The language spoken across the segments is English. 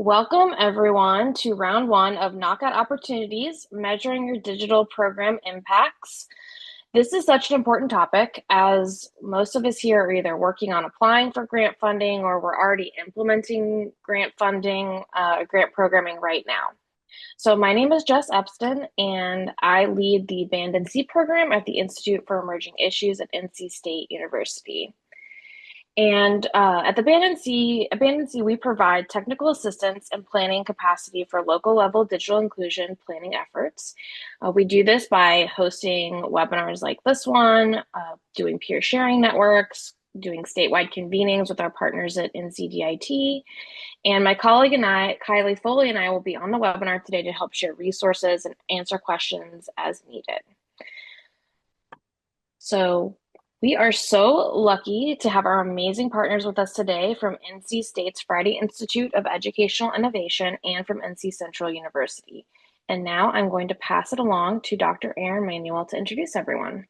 Welcome, everyone, to round one of Knockout Opportunities, Measuring Your Digital Program Impacts. This is such an important topic as most of us here are either working on applying for grant funding or we're already implementing grant funding, grant programming right now. So my name is Jess Epston, and I lead the Band and C program at the Institute for Emerging Issues at NC State University. And at the Band&C, we provide technical assistance and planning capacity for local level digital inclusion planning efforts. We do this by hosting webinars like this one, doing peer sharing networks, doing statewide convenings with our partners at NCDIT. And my colleague and I, Kylie Foley, and I will be on the webinar today to help share resources and answer questions as needed. So we are so lucky to have our amazing partners with us today from NC State's Friday Institute of Educational Innovation and from NC Central University. And now I'm going to pass it along to Dr. Erin Manuel to introduce everyone.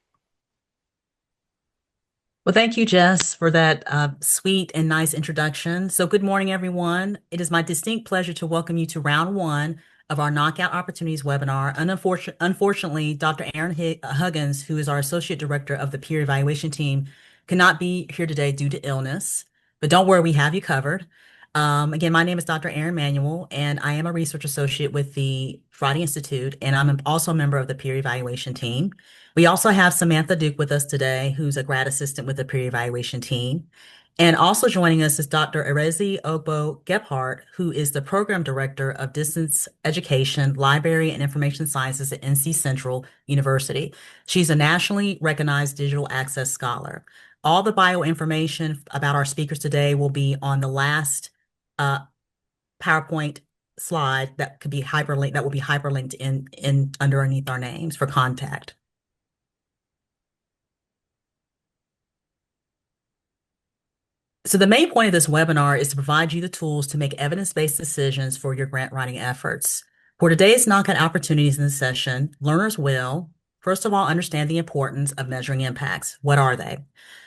Well, thank you, Jess, for that sweet and nice introduction. So good morning, everyone. It is my distinct pleasure to welcome you to round one of our Knockout Opportunities webinar. Unfortunately, Dr. Erin Huggins, who is our Associate Director of the Peer Evaluation Team, cannot be here today due to illness. But don't worry, we have you covered. Again, my name is Dr. Erin Manuel, and I am a Research Associate with the Friday Institute, and I'm also a member of the Peer Evaluation Team. We also have Samantha Duke with us today, who's a grad assistant with the peer evaluation team. And also joining us is Dr. Erezi Ogbo Gebhardt, who is the program director of distance education, library, and information sciences at NC Central University. She's a nationally recognized digital access scholar. All the bioinformation about our speakers today will be on the last PowerPoint slide that could be hyperlinked, that will be hyperlinked in underneath our names for contact. So the main point of this webinar is to provide you the tools to make evidence-based decisions for your grant writing efforts. For today's knockout opportunities in this session, learners will, first of all, understand the importance of measuring impacts. What are they?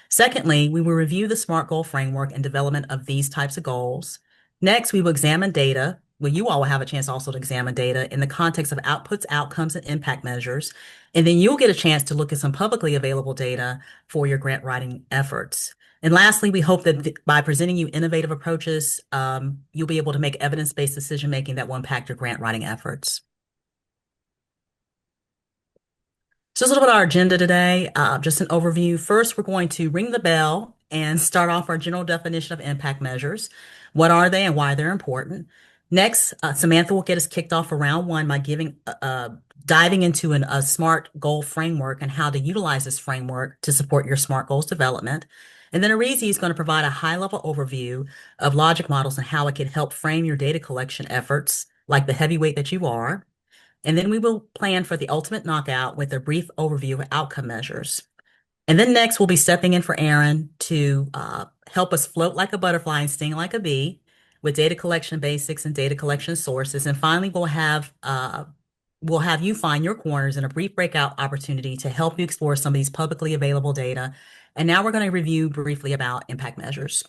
Secondly, we will review the SMART goal framework and development of these types of goals. Next, we will examine data. Well, you all will have a chance also to examine data in the context of outputs, outcomes, and impact measures. And then you'll get a chance to look at some publicly available data for your grant writing efforts. And lastly, we hope that by presenting you innovative approaches, you'll be able to make evidence-based decision-making that will impact your grant writing efforts. So a little bit of our agenda today, just an overview. First, we're going to ring the bell and start off our general definition of impact measures. What are they and why they're important? Next, Samantha will get us kicked off for round one by diving into a SMART goal framework and how to utilize this framework to support your SMART goals development. And then Erezi is going to provide a high-level overview of logic models and how it can help frame your data collection efforts, like the heavyweight that you are. And then we will plan for the ultimate knockout with a brief overview of outcome measures. And then next, we'll be stepping in for Erin to help us float like a butterfly and sting like a bee with data collection basics and data collection sources. And finally, we'll have you find your corners in a brief breakout opportunity to help you explore some of these publicly available data. And now we're going to review briefly about impact measures.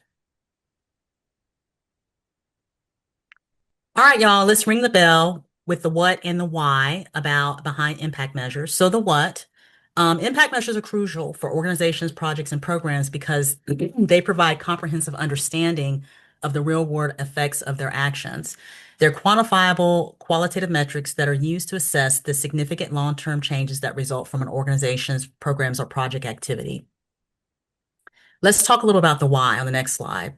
All right, y'all, let's ring the bell with the what and the why behind impact measures. So the what, impact measures are crucial for organizations, projects, and programs because they provide comprehensive understanding of the real-world effects of their actions. They're quantifiable qualitative metrics that are used to assess the significant long-term changes that result from an organization's programs or project activity. Let's talk a little about the why on the next slide.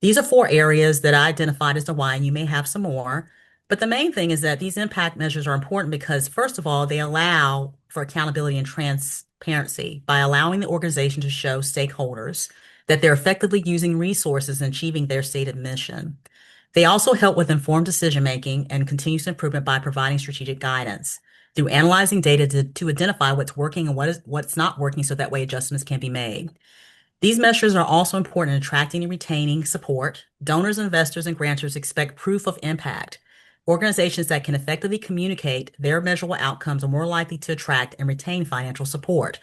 These are 4 areas that I identified as the why, and you may have some more. But the main thing is that these impact measures are important because, first of all, they allow for accountability and transparency by allowing the organization to show stakeholders that they're effectively using resources and achieving their stated mission. They also help with informed decision-making and continuous improvement by providing strategic guidance through analyzing data to identify what's working and what's not working so that way adjustments can be made. These measures are also important in attracting and retaining support. Donors, investors, and grantors expect proof of impact. Organizations that can effectively communicate their measurable outcomes are more likely to attract and retain financial support.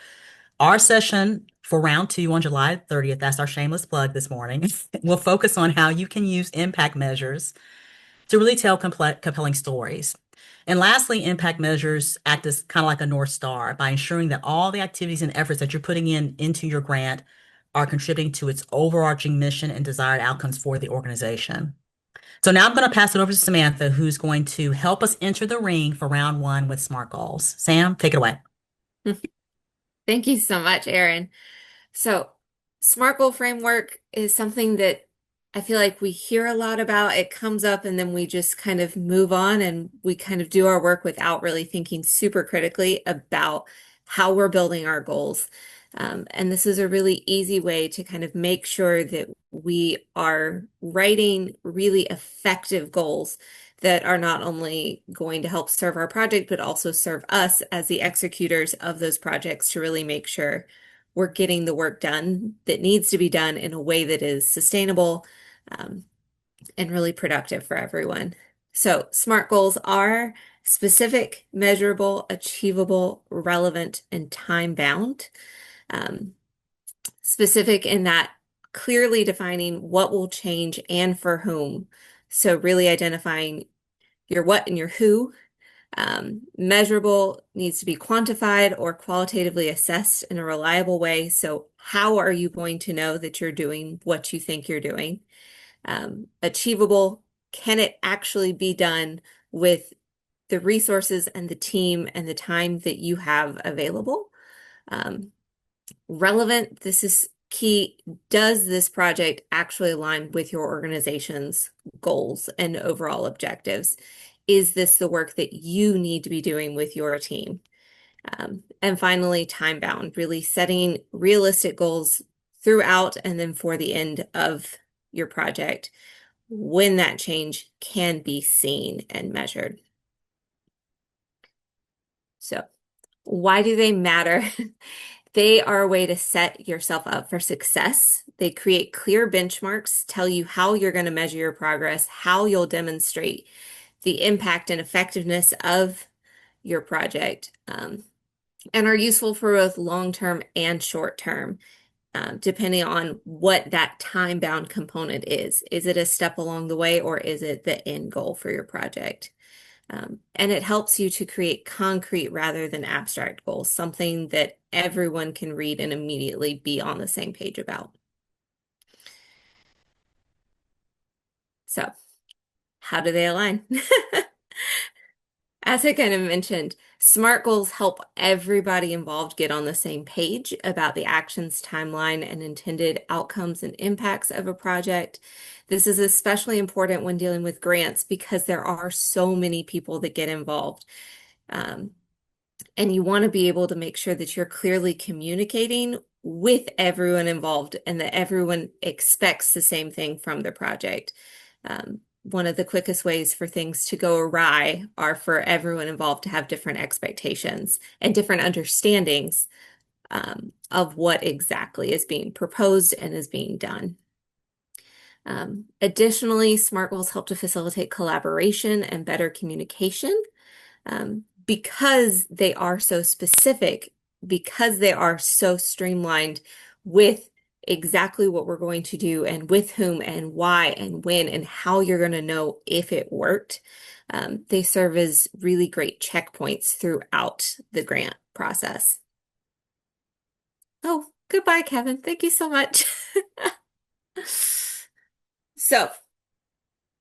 Our session for round 2 on July 30th, that's our shameless plug this morning, will focus on how you can use impact measures to really tell compelling stories. And lastly, impact measures act as kind of like a North Star by ensuring that all the activities and efforts that you're putting into your grant are contributing to its overarching mission and desired outcomes for the organization. So now I'm going to pass it over to Samantha, who's going to help us enter the ring for round one with SMART goals. Sam, take it away. Thank you so much, Erin. So, SMART goal framework is something that I feel like we hear a lot about. It comes up and then we just kind of move on and we kind of do our work without really thinking super critically about how we're building our goals. And this is a really easy way to kind of make sure that we are writing really effective goals that are not only going to help serve our project, but also serve us as the executors of those projects to really make sure we're getting the work done that needs to be done in a way that is sustainable, and really productive for everyone. So SMART goals are specific, measurable, achievable, relevant, and time-bound. Specific in that clearly defining what will change and for whom. So really identifying your what and your who. Measurable needs to be quantified or qualitatively assessed in a reliable way. So how are you going to know that you're doing what you think you're doing? Achievable, can it actually be done with the resources and the team and the time that you have available? Relevant, this is key. Does this project actually align with your organization's goals and overall objectives? Is this the work that you need to be doing with your team? And finally, time bound, really setting realistic goals throughout and then for the end of your project when that change can be seen and measured. So, why do they matter? They are a way to set yourself up for success. They create clear benchmarks, tell you how you're going to measure your progress, how you'll demonstrate the impact and effectiveness of your project, and are useful for both long-term and short-term, depending on what that time-bound component is. Is it a step along the way or is it the end goal for your project? And it helps you to create concrete rather than abstract goals, something that everyone can read and immediately be on the same page about. So, how do they align? As I kind of mentioned, SMART goals help everybody involved get on the same page about the actions, timeline, and intended outcomes and impacts of a project. This is especially important when dealing with grants because there are so many people that get involved. And you want to be able to make sure that you're clearly communicating with everyone involved and that everyone expects the same thing from the project. One of the quickest ways for things to go awry are for everyone involved to have different expectations and different understandings of what exactly is being proposed and is being done. Additionally, SMART goals help to facilitate collaboration and better communication because they are so specific, because they are so streamlined with exactly what we're going to do and with whom and why and when and how you're going to know if it worked. They serve as really great checkpoints throughout the grant process. Oh, goodbye, Kevin. Thank you so much. So,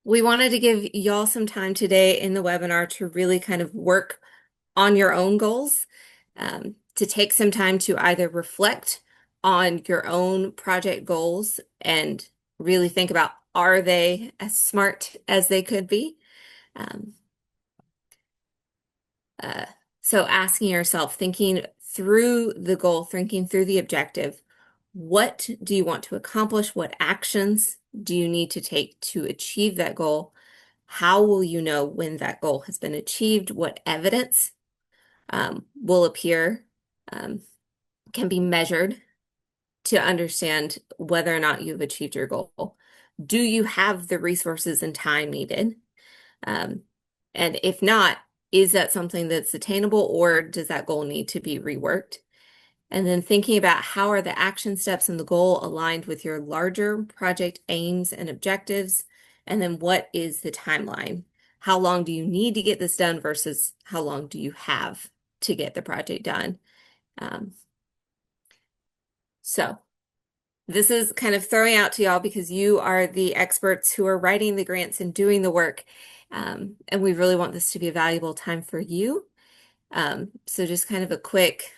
we wanted to give y'all some time today in the webinar to really kind of work on your own goals, to take some time to either reflect on your own project goals and really think about, are they as smart as they could be? So asking yourself, thinking through the goal, thinking through the objective, what do you want to accomplish? What actions do you need to take to achieve that goal? How will you know when that goal has been achieved? What evidence will appear, can be measured to understand whether or not you've achieved your goal? Do you have the resources and time needed? And if not, is that something that's attainable or does that goal need to be reworked? And then thinking about how are the action steps and the goal aligned with your larger project aims and objectives, And then what is the timeline? How long do you need to get this done versus how long do you have to get the project done? Um, so this is kind of throwing out to y'all because you are the experts who are writing the grants and doing the work. And we really want this to be a valuable time for you. So just kind of a quick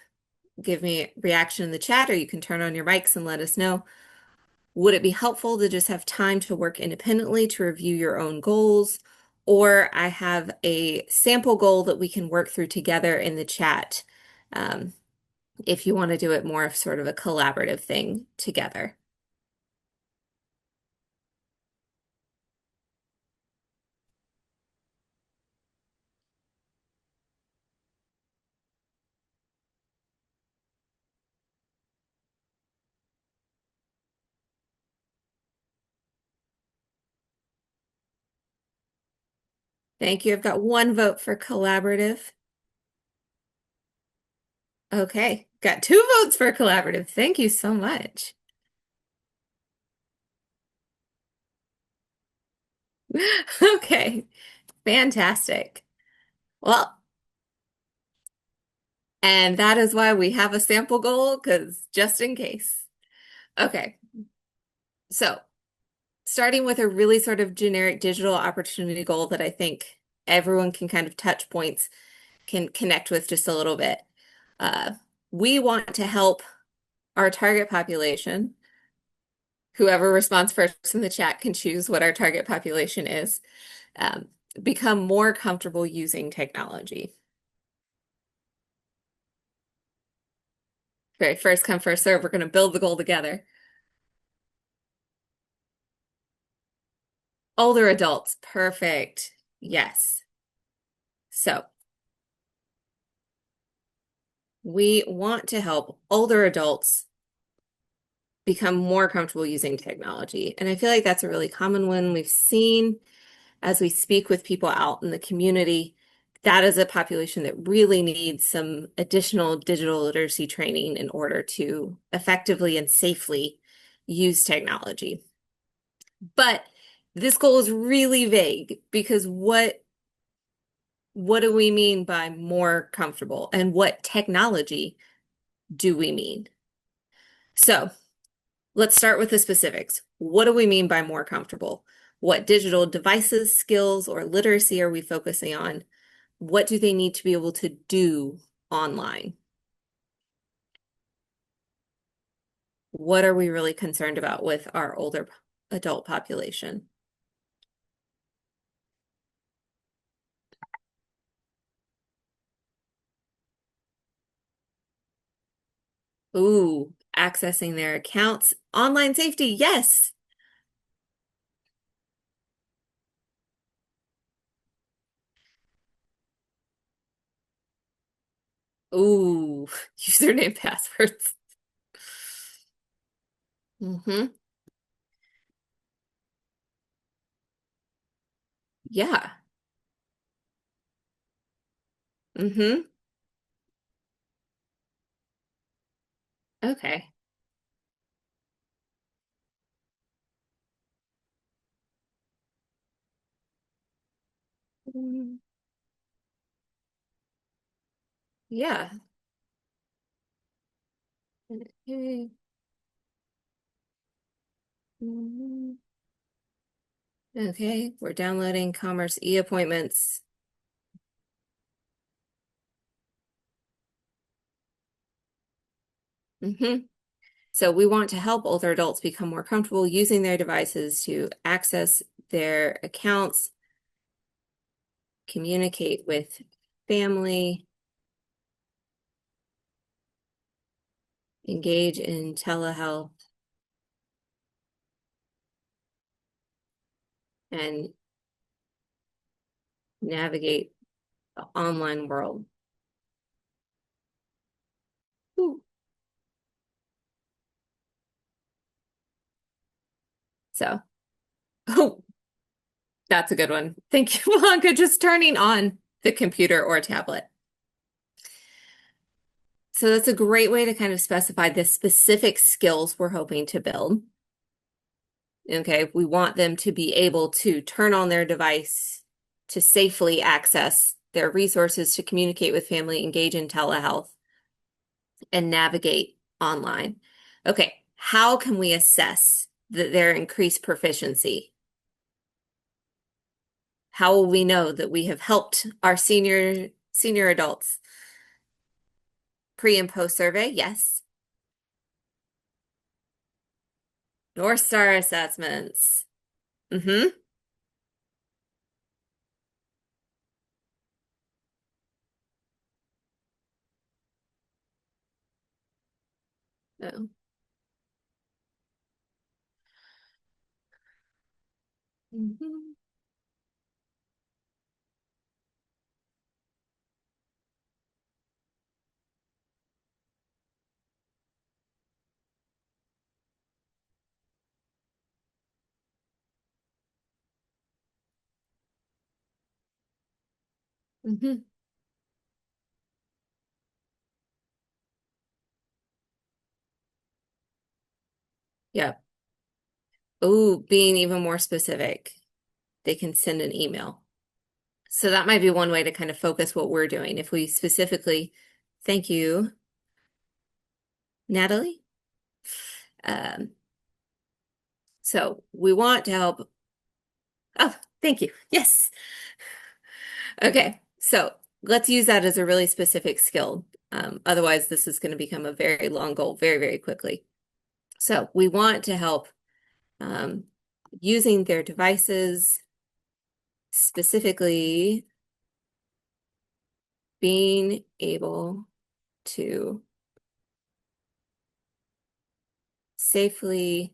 give me a reaction in the chat, or you can turn on your mics and let us know. Would it be helpful to just have time to work independently to review your own goals? Or I have a sample goal that we can work through together in the chat, if you want to do it more of sort of a collaborative thing together. Thank you. I've got one vote for collaborative. Okay, got two votes for collaborative. Thank you so much. Okay, fantastic. Well, and that is why we have a sample goal, because just in case. Okay, so starting with a really sort of generic digital opportunity goal that I think everyone can kind of touch points, can connect with just a little bit. We want to help our target population. Whoever responds first in the chat can choose what our target population is, become more comfortable using technology. Okay, first come, first serve. We're going to build the goal together. Older adults, perfect. Yes. So we want to help older adults become more comfortable using technology. And I feel like that's a really common one we've seen as we speak with people out in the community. That is a population that really needs some additional digital literacy training in order to effectively and safely use technology. But this goal is really vague because what do we mean by more comfortable, and what technology do we mean? So let's start with the specifics. What do we mean by more comfortable? What digital devices, skills, or literacy are we focusing on? What do they need to be able to do online? What are we really concerned about with our older adult population? Ooh, accessing their accounts. Online safety, yes. Ooh, username passwords. Mm-hmm. Yeah. Mm-hmm. Okay. Mm, yeah. Okay. Mhm. Okay, we're downloading Commerce e-appointments. So we want to help older adults become more comfortable using their devices to access their accounts, communicate with family, engage in telehealth, and navigate the online world. Ooh. So, oh, that's a good one. Thank you, Blanca. Just turning on the computer or tablet. So that's a great way to kind of specify the specific skills we're hoping to build. Okay, we want them to be able to turn on their device to safely access their resources to communicate with family, engage in telehealth, and navigate online. Okay, how can we assess their increased proficiency? How will we know that we have helped our senior adults? Pre and post survey, yes. North Star assessments. Mm-hmm. Oh. Mm-hmm. Mm-hmm. Yeah. Oh, being even more specific, they can send an email. So that might be one way to kind of focus what we're doing. If we specifically, thank you, Natalie. Um, so we want to help. Oh, thank you. Yes. Okay. So let's use that as a really specific skill. Otherwise, this is going to become a very long goal very, very quickly. So we want to help um, using their devices, specifically being able to safely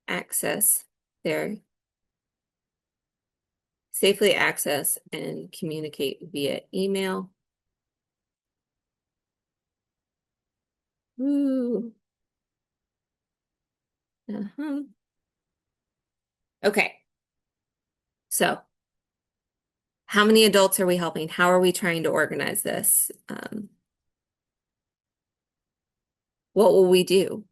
access their safely access and communicate via email. Ooh. Uh-huh. Okay. So how many adults are we helping? How are we trying to organize this? What will we do?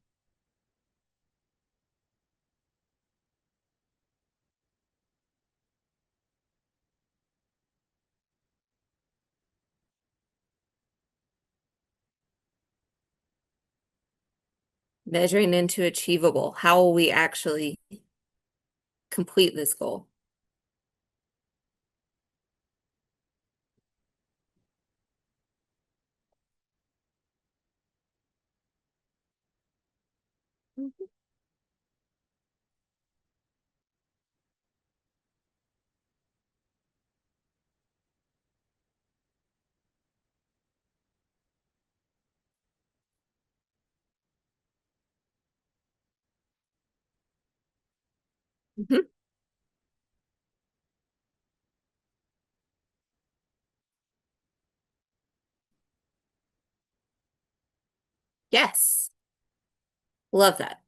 Measuring into achievable. How will we actually complete this goal? Mhm. Mhm. Yes. Love that.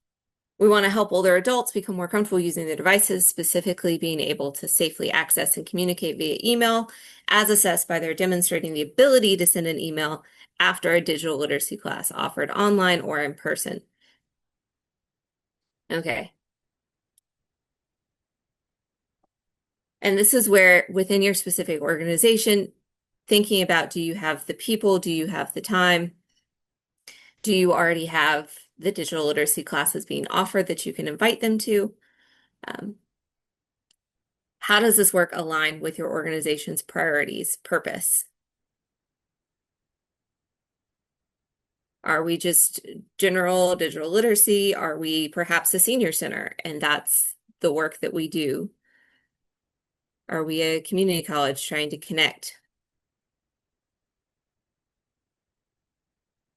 We want to help older adults become more comfortable using their devices, specifically being able to safely access and communicate via email, as assessed by their demonstrating the ability to send an email after a digital literacy class offered online or in person. Okay. And this is where within your specific organization, thinking about, do you have the people? Do you have the time? Do you already have the digital literacy classes being offered that you can invite them to? Um, how does this work align with your organization's priorities, purpose? Are we just general digital literacy? Are we perhaps a senior center and that's the work that we do? Are we a community college trying to connect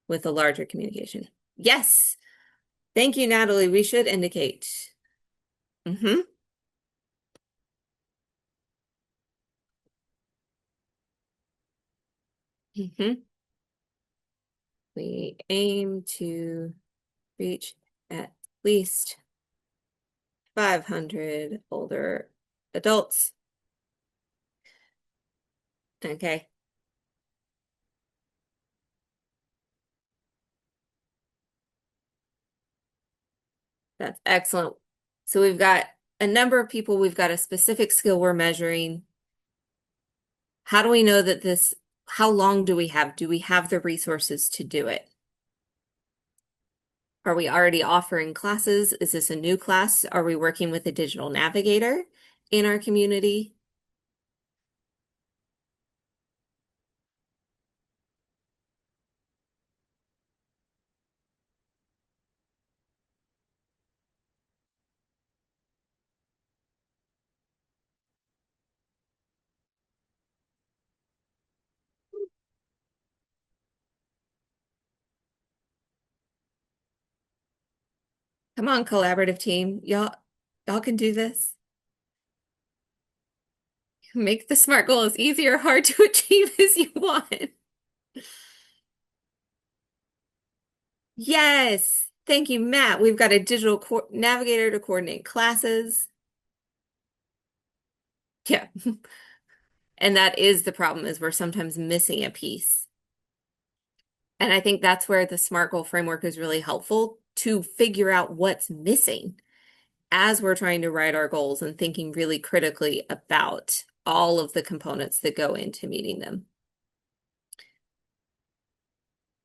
with a larger communication? Yes. Thank you, Natalie. We should indicate. Mm-hmm. Mm-hmm. We aim to reach at least 500 older adults. Okay. That's excellent. So we've got a number of people, we've got a specific skill we're measuring. How do we know that how long do we have? Do we have the resources to do it? Are we already offering classes? Is this a new class? Are we working with a digital navigator in our community? Come on, collaborative team. Y'all can do this. Make the SMART goal as easy or hard to achieve as you want. Yes. Thank you, Matt. We've got a digital navigator to coordinate classes. Yeah. And that is the problem, is we're sometimes missing a piece. And I think that's where the SMART goal framework is really helpful, to figure out what's missing as we're trying to write our goals and thinking really critically about all of the components that go into meeting them.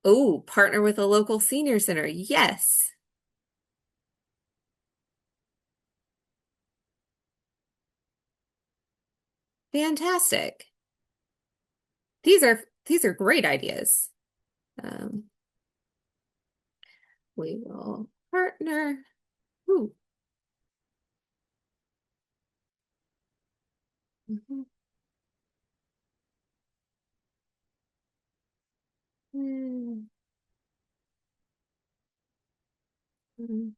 Oh, partner with a local senior center. Yes. Fantastic. These are great ideas. Um, we will partner. Ooh. Mhm. Mm. Mm.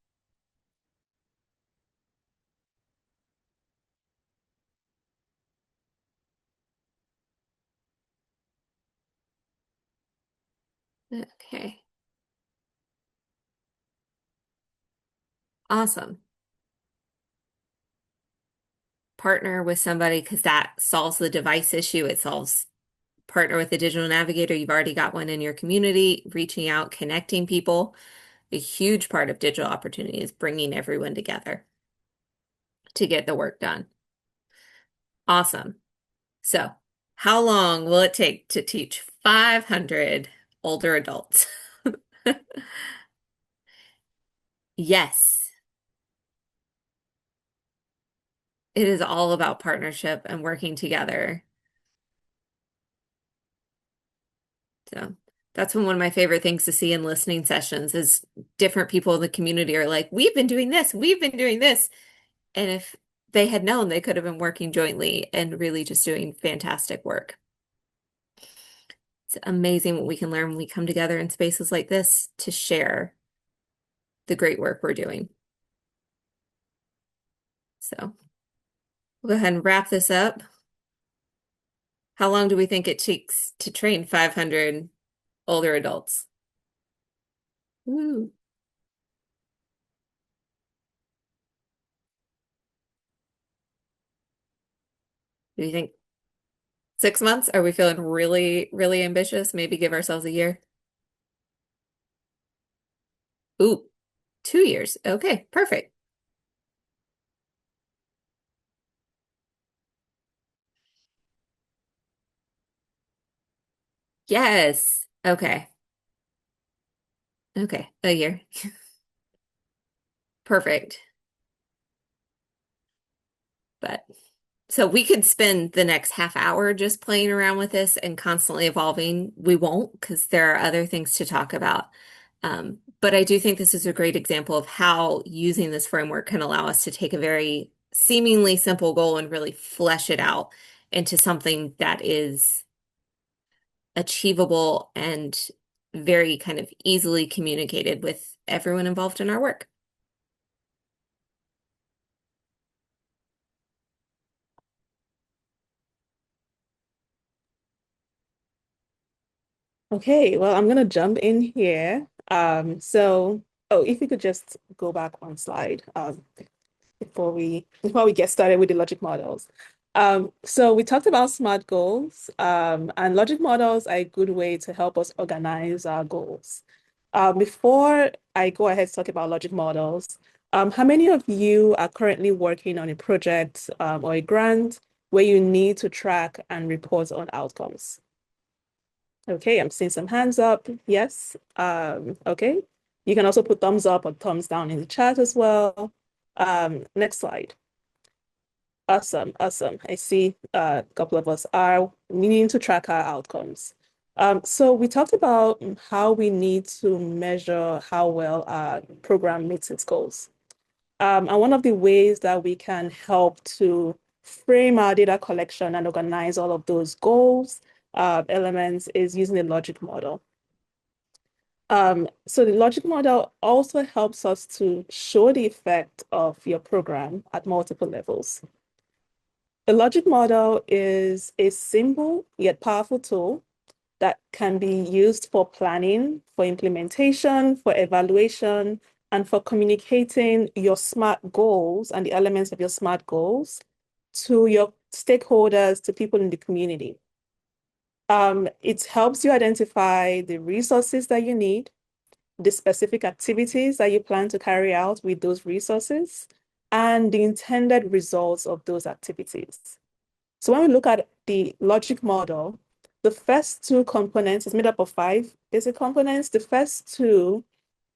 Okay. Awesome. Partner with somebody, because that solves the device issue. It solves partner with a digital navigator. You've already got one in your community, reaching out, connecting people. A huge part of digital opportunity is bringing everyone together to get the work done. Awesome. So, how long will it take to teach 500 older adults? Yes, it is all about partnership and working together. So that's one of my favorite things to see in listening sessions is different people in the community are like, we've been doing this, we've been doing this. And if they had known, they could have been working jointly and really just doing fantastic work. It's amazing what we can learn when we come together in spaces like this to share the great work we're doing. So we'll go ahead and wrap this up. How long do we think it takes to train 500 older adults? Ooh. Do you think 6 months? Are we feeling really, really ambitious? Maybe give ourselves a year? Ooh, 2 years. Okay, perfect. Yes. Okay. Okay, a year. Perfect. But so we could spend the next half hour just playing around with this and constantly evolving. We won't, because there are other things to talk about. But I do think this is a great example of how using this framework can allow us to take a very seemingly simple goal and really flesh it out into something that is achievable and very kind of easily communicated with everyone involved in our work. Okay, well, I'm gonna jump in here. Oh, if you could just go back one slide, before we get started with the logic models. So we talked about SMART goals, and logic models are a good way to help us organize our goals. Before I go ahead to talk about logic models, How many of you are currently working on a project or a grant where you need to track and report on outcomes? Okay, I'm seeing some hands up. Yes. Okay. You can also put thumbs up or thumbs down in the chat as well. Next slide. Awesome, awesome. I see a couple of us are needing to track our outcomes. So we talked about how we need to measure how well our program meets its goals. And one of the ways that we can help to frame our data collection and organize all of those goals elements is using a logic model. So the logic model also helps us to show the effect of your program at multiple levels. A logic model is a simple yet powerful tool that can be used for planning, for implementation, for evaluation, and for communicating your SMART goals and the elements of your SMART goals to your stakeholders, to people in the community. It helps you identify the resources that you need, the specific activities that you plan to carry out with those resources, and the intended results of those activities. So when we look at the logic model, the first two components is made up of 5 basic components. The first 2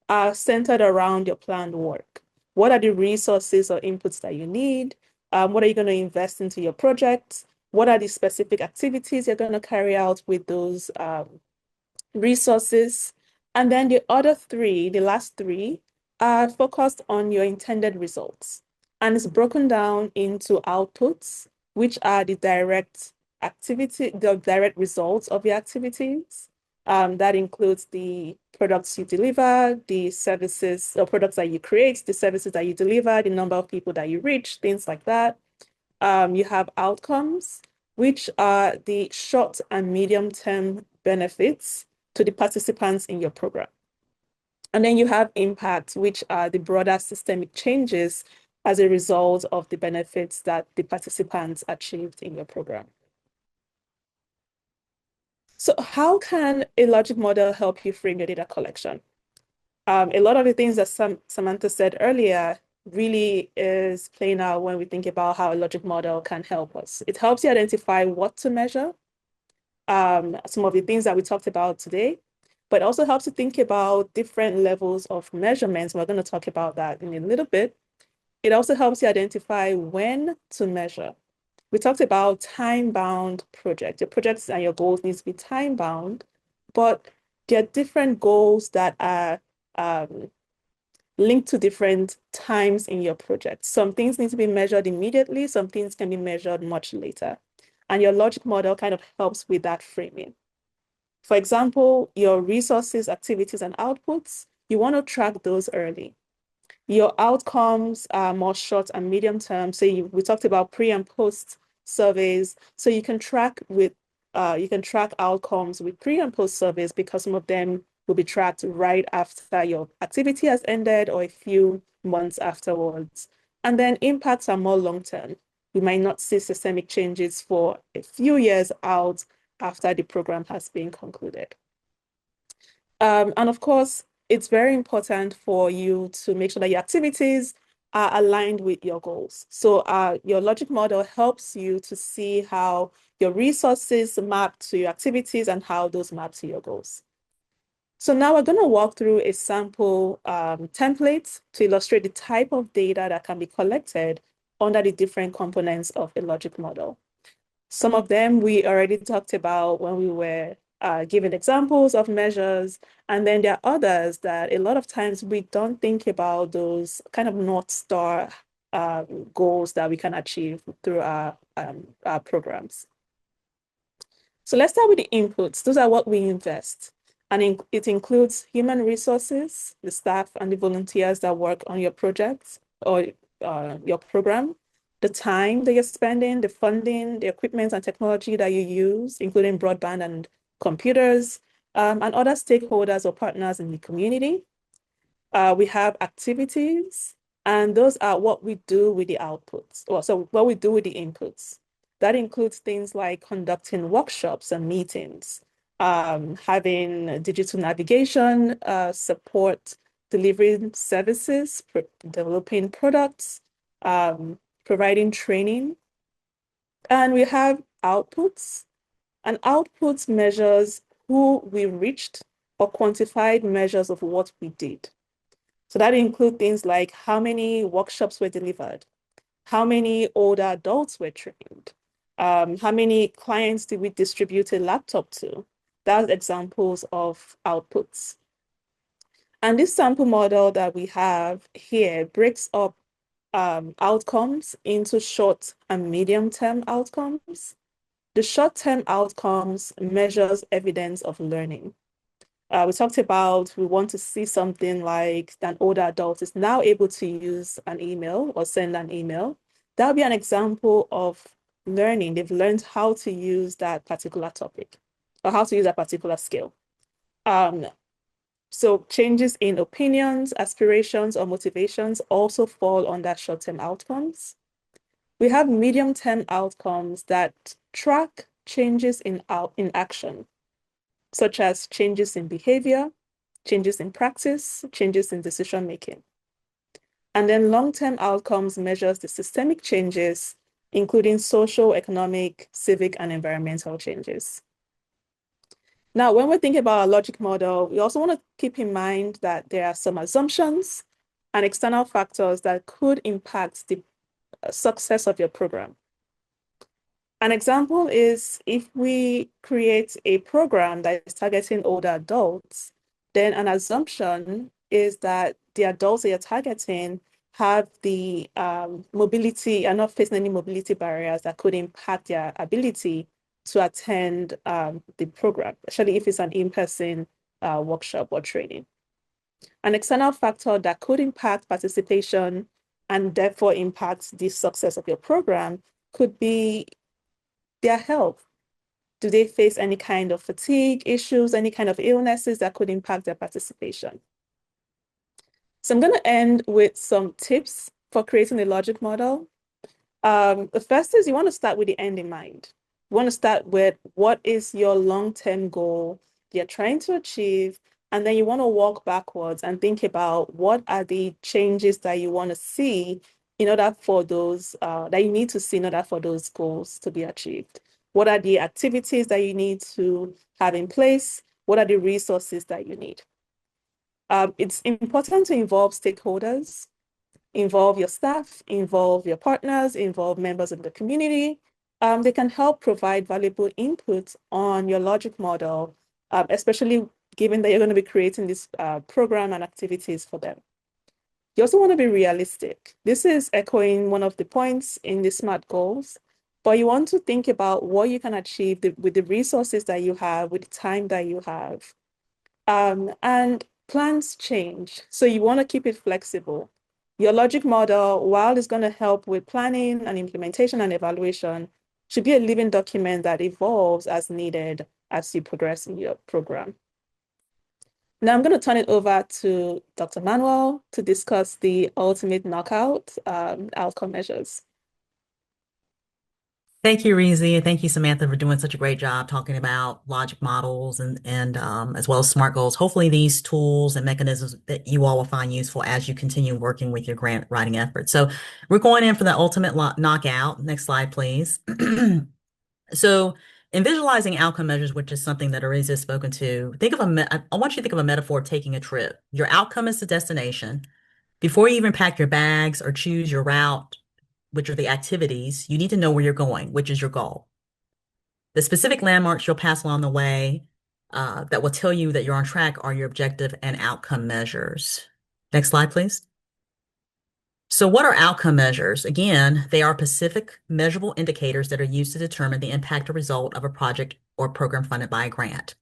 are centered around your planned work. What are the resources or inputs that you need? What are you going to invest into your project? What are the specific activities you're going to carry out with those resources? And then the other 3, the last 3, are focused on your intended results. And it's broken down into outputs, which are the direct results of your activities. That includes the products you deliver, the services or products that you create, the services that you deliver, the number of people that you reach, things like that. You have outcomes, which are the short and medium-term benefits to the participants in your program. And then you have impact, which are the broader systemic changes as a result of the benefits that the participants achieved in your program. So how can a logic model help you frame your data collection? A lot of the things that Samantha said earlier really is playing out when we think about how a logic model can help us. It helps you identify what to measure, some of the things that we talked about today, but also helps you think about different levels of measurements. We're going to talk about that in a little bit. It also helps you identify when to measure. We talked about time-bound projects. Your projects and your goals need to be time-bound, but there are different goals that are linked to different times in your project. Some things need to be measured immediately, some things can be measured much later. And your logic model kind of helps with that framing. For example, your resources, activities, and outputs, you want to track those early. Your outcomes are more short and medium term. So we talked about pre and post surveys. So you can track outcomes with pre and post surveys because some of them will be tracked right after your activity has ended or a few months afterwards. And then impacts are more long term. We might not see systemic changes for a few years out after the program has been concluded. And of course, it's very important for you to make sure that your activities are aligned with your goals. So your logic model helps you to see how your resources map to your activities and how those map to your goals. So now we're going to walk through a sample template to illustrate the type of data that can be collected under the different components of a logic model. Some of them we already talked about when we were giving examples of measures. And then there are others that a lot of times we don't think about those kind of North Star goals that we can achieve through our programs. So let's start with the inputs. Those are what we invest. And it includes human resources, the staff and the volunteers that work on your projects or your program, the time that you're spending, the funding, the equipment and technology that you use, including broadband and computers, and other stakeholders or partners in the community. We have activities, and those are what we do with the outputs, or so what we do with the inputs. That includes things like conducting workshops and meetings, having digital navigation support, delivering services, developing products, providing training. And we have outputs. And outputs measures who we reached or quantified measures of what we did. So that includes things like how many workshops were delivered, how many older adults were trained, how many clients did we distribute a laptop to. That's examples of outputs. And this sample model that we have here breaks up outcomes into short and medium-term outcomes. The short-term outcomes measures evidence of learning. We talked about we want to see something like an older adult is now able to use an email or send an email. That would be an example of learning. They've learned how to use that particular topic or how to use a particular skill. So changes in opinions, aspirations, or motivations also fall under short-term outcomes. We have medium-term outcomes that track changes in action, such as changes in behavior, changes in practice, changes in decision-making. And then long-term outcomes measures the systemic changes, including social, economic, civic, and environmental changes. Now, when we're thinking about a logic model, we also want to keep in mind that there are some assumptions and external factors that could impact the success of your program. An example is if we create a program that is targeting older adults, then an assumption is that the adults that you're targeting have the mobility, are not facing any mobility barriers that could impact their ability to attend the program, especially if it's an in-person workshop or training. An external factor that could impact participation and therefore impact the success of your program could be their health. Do they face any kind of fatigue issues, any kind of illnesses that could impact their participation? So I'm going to end with some tips for creating a logic model. The first is you want to start with the end in mind. You want to start with what is your long-term goal you're trying to achieve, and then you want to walk backwards and think about what are the changes that you want to see in order for those, that you need to see in order for those goals to be achieved. What are the activities that you need to have in place? What are the resources that you need? It's important to involve stakeholders, involve your staff, involve your partners, involve members of the community. They can help provide valuable input on your logic model, especially given that you're going to be creating this program and activities for them. You also want to be realistic. This is echoing one of the points in the SMART goals, but you want to think about what you can achieve with the resources that you have, with the time that you have. And plans change, so you want to keep it flexible. Your logic model, while it's going to help with planning and implementation and evaluation, should be a living document that evolves as needed as you progress in your program. Now I'm going to turn it over to Dr. Manuel to discuss the ultimate knockout outcome measures. Thank you, Reezy, and thank you, Samantha, for doing such a great job talking about logic models and as well as SMART goals. Hopefully these tools and mechanisms that you all will find useful as you continue working with your grant writing efforts. So we're going in for the ultimate knockout. Next slide, please. So in visualizing outcome measures, which is something that Reezy has spoken to, I want you to think of a metaphor of taking a trip. Your outcome is the destination. Before you even pack your bags or choose your route, which are the activities, you need to know where you're going, which is your goal. The specific landmarks you'll pass along the way that will tell you that you're on track are your objective and outcome measures. Next slide, please. So what are outcome measures? Again, they are specific measurable indicators that are used to determine the impact or result of a project or program funded by a grant.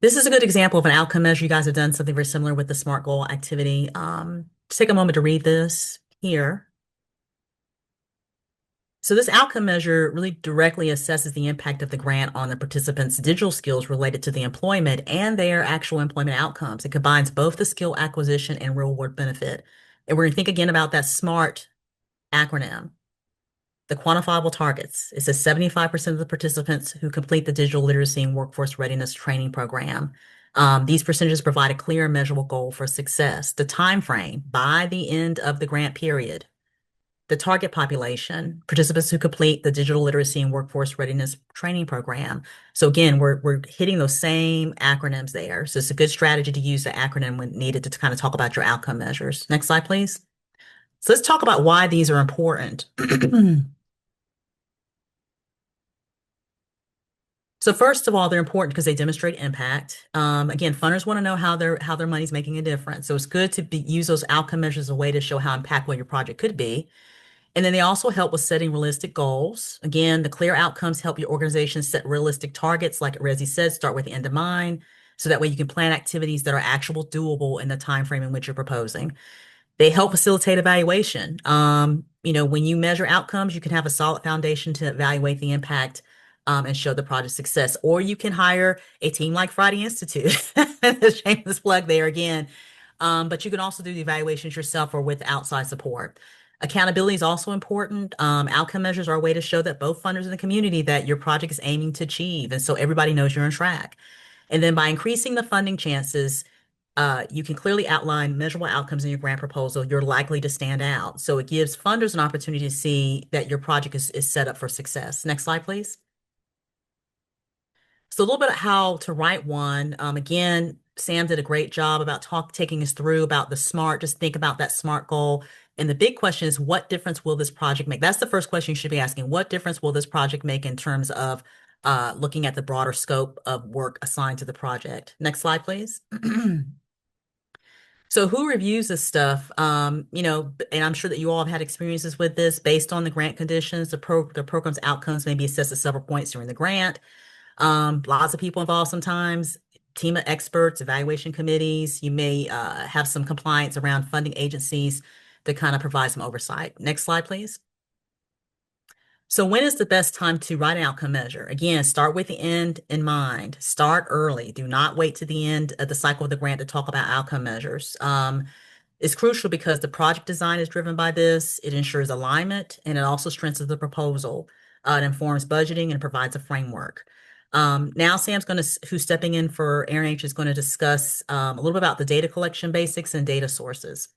This is a good example of an outcome measure. You guys have done something very similar with the SMART goal activity. Just take a moment to read this here. So this outcome measure really directly assesses the impact of the grant on the participants' digital skills related to the employment and their actual employment outcomes. It combines both the skill acquisition and real-world benefit. And we're going to think again about that SMART acronym. The quantifiable targets. It says 75% of the participants who complete the digital literacy and workforce readiness training program These percentages provide a clear and measurable goal for success. The time frame by the end of the grant period, the target population, participants who complete the digital literacy and workforce readiness training program. So again, we're hitting those same acronyms there. So it's a good strategy to use the acronym when needed to kind of talk about your outcome measures. Next slide, please. So let's talk about why these are important. So first of all, they're important because they demonstrate impact. Again, funders want to know how their money's making a difference. So it's good to use those outcome measures as a way to show how impactful your project could be. And then they also help with setting realistic goals. Again, the clear outcomes help your organization set realistic targets, like Rezi said, start with the end in mind, so that way you can plan activities that are actual, doable in the time frame in which you're proposing. They help facilitate evaluation. When you measure outcomes, you can have a solid foundation to evaluate the impact and show the project success. Or you can hire a team like Friday Institute. Shameless plug there again. But you can also do the evaluations yourself or with outside support. Accountability is also important. Outcome measures are a way to show that both funders and the community that your project is aiming to achieve. And so everybody knows you're on track. And then by increasing the funding chances, you can clearly outline measurable outcomes in your grant proposal. You're likely to stand out. So it gives funders an opportunity to see that your project is set up for success. Next slide, please. So a little bit of how to write one. Again, Sam did a great job about taking us through about the SMART. Just think about that SMART goal. And the big question is, what difference will this project make? That's the first question you should be asking. What difference will this project make in terms of looking at the broader scope of work assigned to the project? Next slide, please. So who reviews this stuff? And I'm sure that you all have had experiences with this based on the grant conditions. The program's outcomes may be assessed at several points during the grant. Lots of people involved sometimes, team of experts, evaluation committees. You may have some compliance around funding agencies that kind of provide some oversight. Next slide, please. So when is the best time to write an outcome measure? Again, start with the end in mind. Start early. Do not wait to the end of the cycle of the grant to talk about outcome measures. It's crucial because the project design is driven by this. It ensures alignment and it also strengthens the proposal. It informs budgeting and provides a framework. Now Sam's who's stepping in for Aaron H, is going to discuss a little bit about the data collection basics and data sources.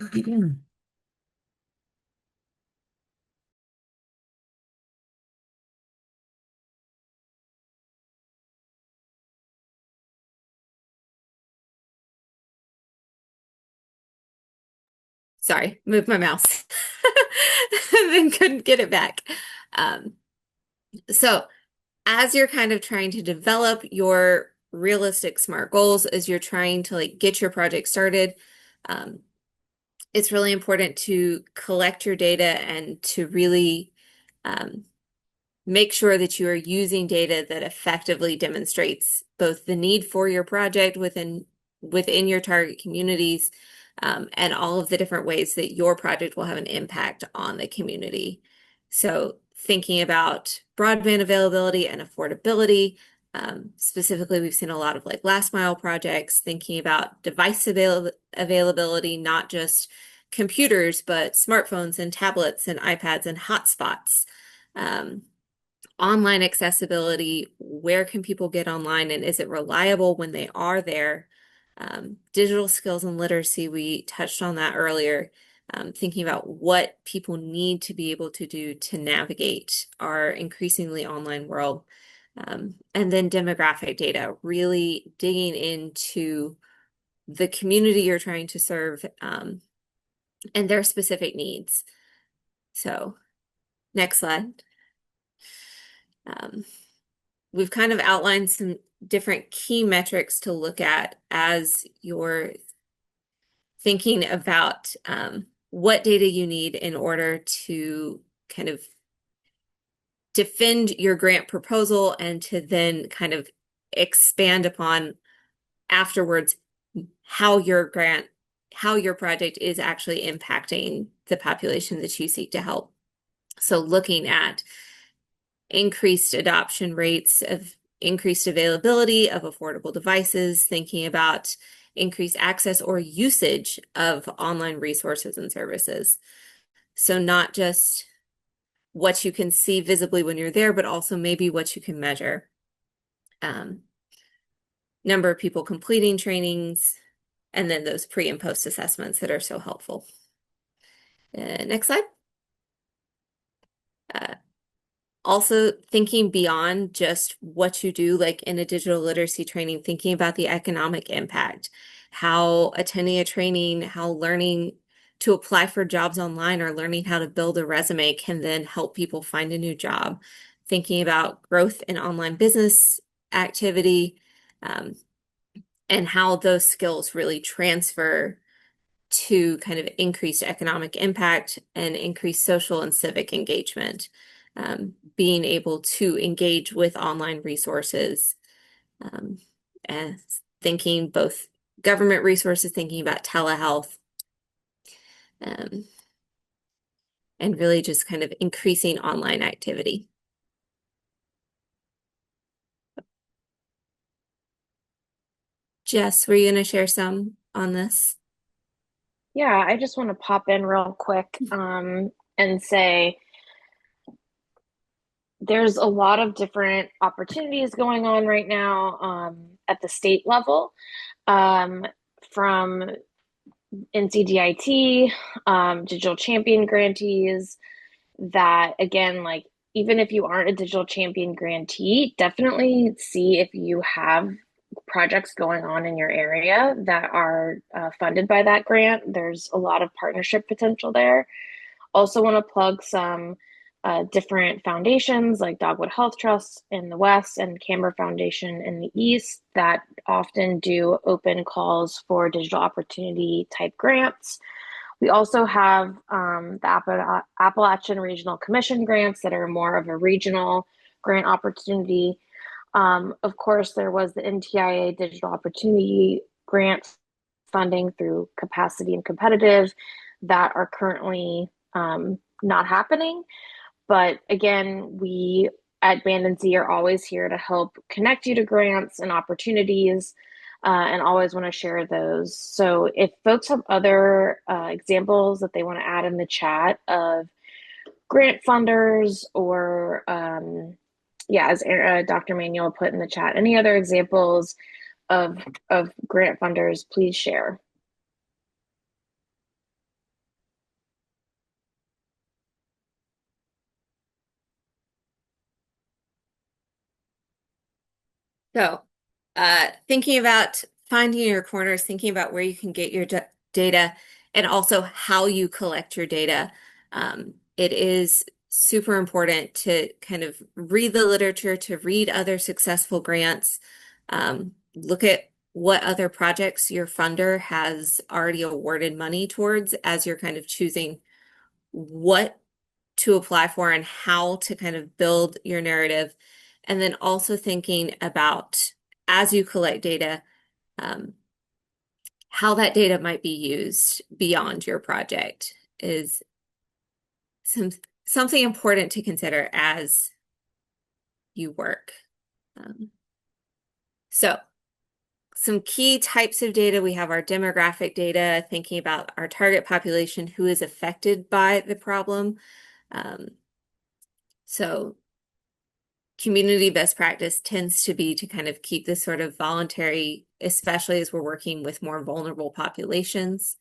Sorry, moved my mouse. Then couldn't get it back. So as you're kind of trying to develop your realistic SMART goals, as you're trying to get your project started, it's really important to collect your data and to really make sure that you are using data that effectively demonstrates both the need for your project within your target communities, and all of the different ways that your project will have an impact on the community. So thinking about broadband availability and affordability, specifically, we've seen a lot of last mile projects, thinking about device availability, not just computers, but smartphones and tablets and iPads and hotspots. Online accessibility, where can people get online and is it reliable when they are there? Digital skills and literacy, we touched on that earlier, thinking about what people need to be able to do to navigate our increasingly online world. And then demographic data, really digging into the community you're trying to serve and their specific needs. So next slide. We've kind of outlined some different key metrics to look at as you're thinking about what data you need in order to kind of defend your grant proposal and to then kind of expand upon afterwards how your project is actually impacting the population that you seek to help. So looking at increased adoption rates, of increased availability of affordable devices, thinking about increased access or usage of online resources and services. So not just what you can see visibly when you're there, but also maybe what you can measure. number of people completing trainings, and then those pre and post assessments that are so helpful. Next slide. Also thinking beyond just what you do, like in a digital literacy training, thinking about the economic impact, how attending a training, how learning to apply for jobs online or learning how to build a resume can then help people find a new job. Thinking about growth in online business activity, and how those skills really transfer to kind of increased economic impact and increased social and civic engagement. Being able to engage with online resources, and thinking both government resources, thinking about telehealth, and really just kind of increasing online activity. Jess, were you going to share some on this? Yeah, I just want to pop in real quick and say there's a lot of different opportunities going on right now at the state level, from NCDIT, Digital Champion grantees, that again, like, even if you aren't a Digital Champion grantee, definitely see if you have projects going on in your area that are funded by that grant. There's a lot of partnership potential there. Also want to plug some different foundations like Dogwood Health Trust in the West and Camber Foundation in the East that often do open calls for digital opportunity type grants. We also have the Appalachian Regional Commission grants that are more of a regional grant opportunity. Of course, there was the NTIA Digital Opportunity Grant funding through Capacity and Competitive that are currently not happening. But again, we at Band and Sea are always here to help connect you to grants and opportunities, and always want to share those. So if folks have other examples that they want to add in the chat of grant funders, or as Dr. Manuel put in the chat, any other examples of grant funders, please share. So, thinking about finding your corners, thinking about where you can get your data, and also how you collect your data. It is super important to kind of read the literature, to read other successful grants, look at what other projects your funder has already awarded money towards as you're kind of choosing what to apply for and how to kind of build your narrative. And then also thinking about, as you collect data, how that data might be used beyond your project is something important to consider as you work. So some key types of data, we have our demographic data, thinking about our target population, who is affected by the problem. So community best practice tends to be to kind of keep this sort of voluntary, especially as we're working with more vulnerable populations.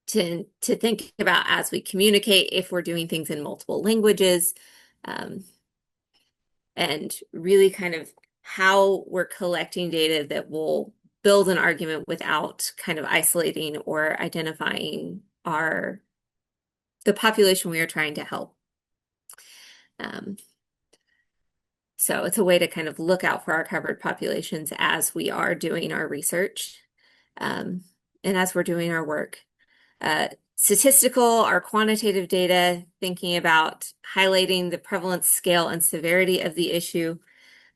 To think about as we communicate, if we're doing things in multiple languages, and really kind of how we're collecting data that will build an argument without kind of isolating or identifying the population we are trying to help. So it's a way to kind of look out for our covered populations as we are doing our research, and as we're doing our work. Statistical or quantitative data, thinking about highlighting the prevalence, scale, and severity of the issue.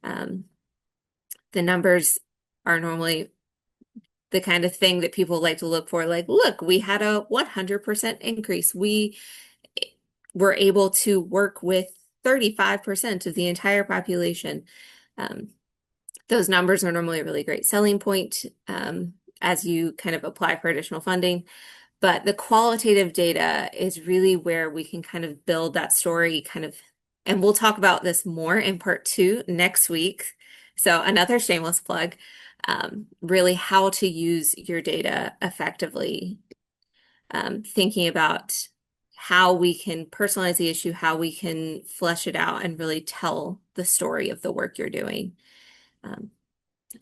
The numbers are normally the kind of thing that people like to look for, like, look, we had a 100% increase. We were able to work with 35% of the entire population. Those numbers are normally a really great selling point as you kind of apply for additional funding. But the qualitative data is really where we can kind of build that story and we'll talk about this more in part 2 next week. So another shameless plug, really how to use your data effectively, thinking about how we can personalize the issue, how we can flesh it out and really tell the story of the work you're doing.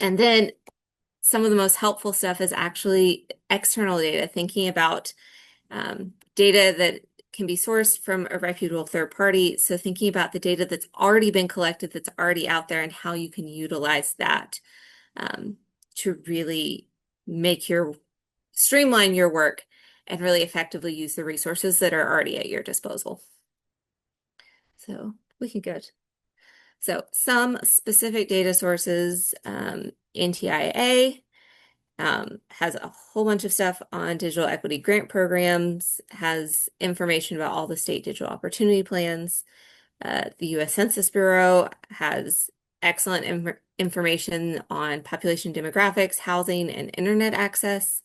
And then some of the most helpful stuff is actually external data, thinking about data that can be sourced from a reputable third party. So thinking about the data that's already been collected, that's already out there, and how you can utilize that to really streamline your work and really effectively use the resources that are already at your disposal. So we can go. So some specific data sources, NTIA has a whole bunch of stuff on digital equity grant programs, has information about all the state digital opportunity plans. The U.S. Census Bureau has excellent information on population demographics, housing, and internet access.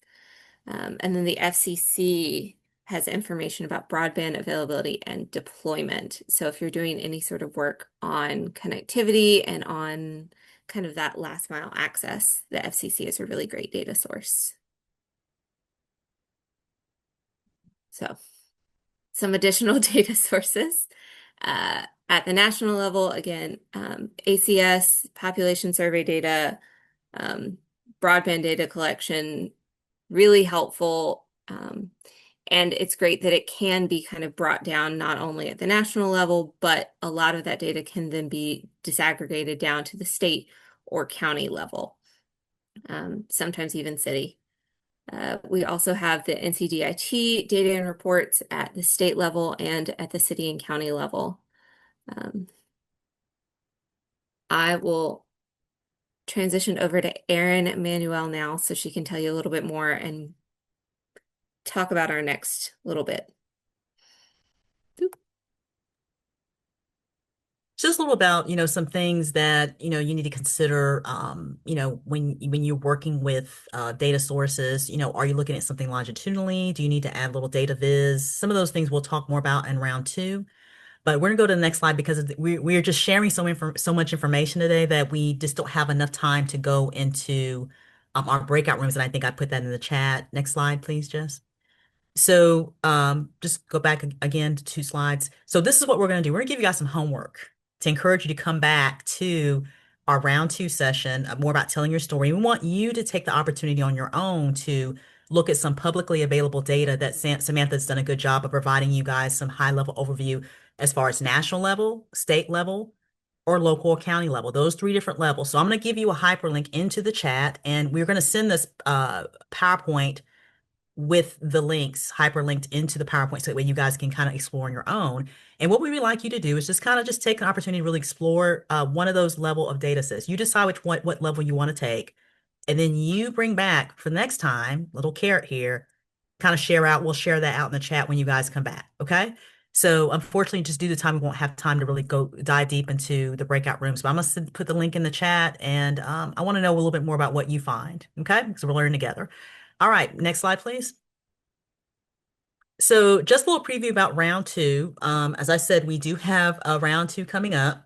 And then the FCC has information about broadband availability and deployment. So if you're doing any sort of work on connectivity and on kind of that last mile access, the FCC is a really great data source. So some additional data sources. At the national level, again, ACS, population survey data, broadband data collection, really helpful. And it's great that it can be kind of brought down not only at the national level, but a lot of that data can then be disaggregated down to the state or county level, sometimes even city. We also have the NCDIT data and reports at the state level and at the city and county level. I will transition over to Erin Manuel now so she can tell you a little bit more and talk about our next little bit. Just a little about, some things that, you need to consider, when you're working with data sources, are you looking at something longitudinally? Do you need to add a little data viz? Some of those things we'll talk more about in round 2. But we're gonna go to the next slide because we're just sharing so much information today that we just don't have enough time to go into our breakout rooms. And I think I put that in the chat. Next slide, please, Jess. So just go back again to 2 slides. So this is what we're going to do. We're going to give you guys some homework to encourage you to come back to our round 2 session, more about telling your story. We want you to take the opportunity on your own to look at some publicly available data that Samantha's done a good job of providing you guys some high-level overview as far as national level, state level, or local or county level, those 3 different levels. So I'm going to give you a hyperlink into the chat, and we're going to send this PowerPoint with the links hyperlinked into the PowerPoint so that way you guys can kind of explore on your own. And what we would like you to do is just kind of just take an opportunity to really explore one of those level of data sets. You decide what level you want to take, and then you bring back for the next time, little carrot here, kind of share out. We'll share that out in the chat when you guys come back. Okay. So unfortunately, just due to time, we won't have time to really go dive deep into the breakout rooms, but I'm going to put the link in the chat, and I want to know a little bit more about what you find. Okay. Because we're learning together. All right, next slide, please. So just a little preview about round 2. As I said, we do have a round 2 coming up,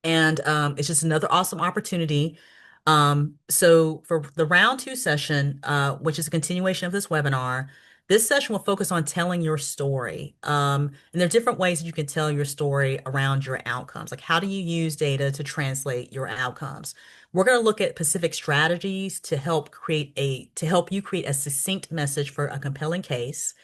and it's just another awesome opportunity. So for the round 2 session, which is a continuation of this webinar, this session will focus on telling your story. And there are different ways that you can tell your story around your outcomes. Like, how do you use data to translate your outcomes? We're going to look at specific strategies to help you create a succinct message for a compelling case.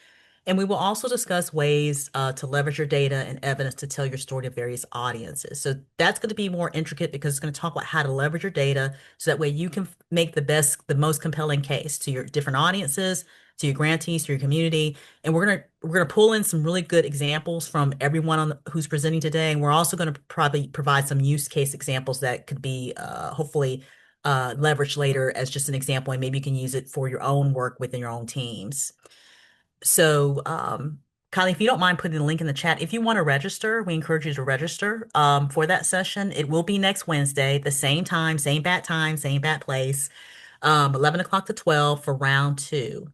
And we will also discuss ways to leverage your data and evidence to tell your story to various audiences. So that's going to be more intricate because it's going to talk about how to leverage your data so that way you can make the most compelling case to your different audiences, to your grantees, to your community. And we're gonna pull in some really good examples from everyone who's presenting today. And we're also going to probably provide some use case examples that could be hopefully leveraged later as just an example, and maybe you can use it for your own work within your own teams. So, Kylie, if you don't mind putting the link in the chat, if you want to register, we encourage you to register for that session. It will be next Wednesday, the same time, same bat place, 11 o'clock to 12 for round 2.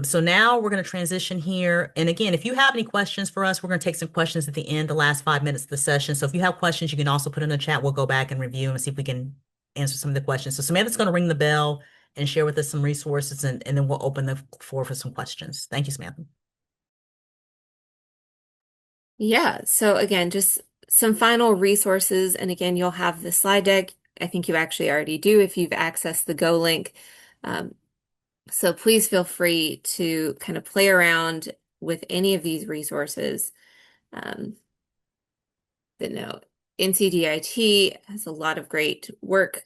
So now we're going to transition here. And again, if you have any questions for us, we're going to take some questions at the end, the last 5 minutes of the session. So if you have questions, you can also put in the chat. We'll go back and review and see if we can answer some of the questions. So Samantha's going to ring the bell and share with us some resources, and then we'll open the floor for some questions. Thank you, Samantha. Yeah, so again, just some final resources. And again, you'll have the slide deck. I think you actually already do if you've accessed the Go link. So please feel free to kind of play around with any of these resources. NCDIT has a lot of great work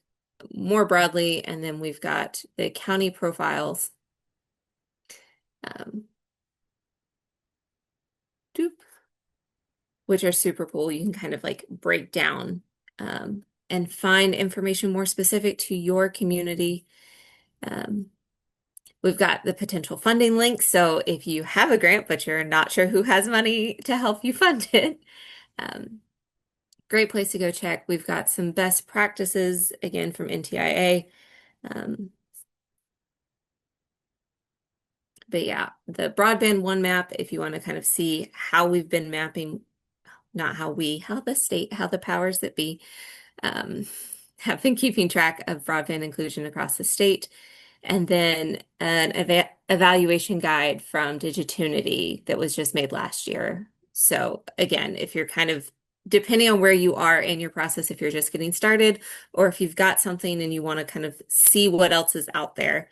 more broadly, and then we've got the county profiles. Which are super cool. You can kind of like break down and find information more specific to your community. We've got the potential funding link. So if you have a grant, but you're not sure who has money to help you fund it, great place to go check. We've got some best practices, again, from NTIA. But yeah, the broadband one map, if you want to kind of see how we've been mapping, not how the state, how the powers that be have been keeping track of broadband inclusion across the state. And then an evaluation guide from Digitunity that was just made last year. So again, if you're kind of, depending on where you are in your process, if you're just getting started, or if you've got something and you want to kind of see what else is out there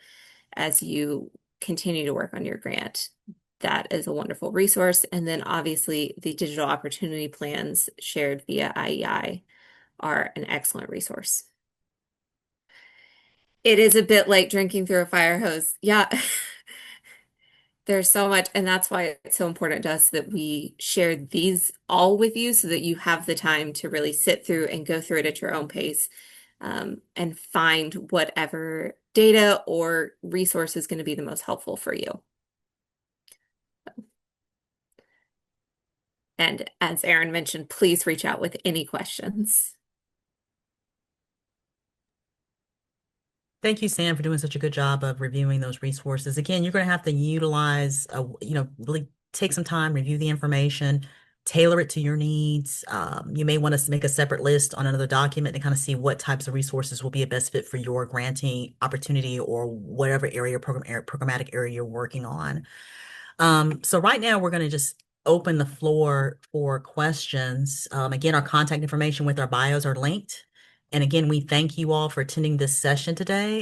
as you continue to work on your grant, that is a wonderful resource. And then obviously the digital opportunity plans shared via IEI are an excellent resource. It is a bit like drinking through a fire hose. Yeah. There's so much, and that's why it's so important to us that we share these all with you so that you have the time to really sit through and go through it at your own pace, and find whatever data or resource is going to be the most helpful for you. And as Erin mentioned, please reach out with any questions. Thank you, Sam, for doing such a good job of reviewing those resources. Again, you're going to have to utilize, really take some time, review the information, tailor it to your needs. You may want to make a separate list on another document to kind of see what types of resources will be a best fit for your granting opportunity or whatever programmatic area you're working on. So right now we're going to just open the floor for questions. Again, our contact information with our bios are linked. And again, we thank you all for attending this session today.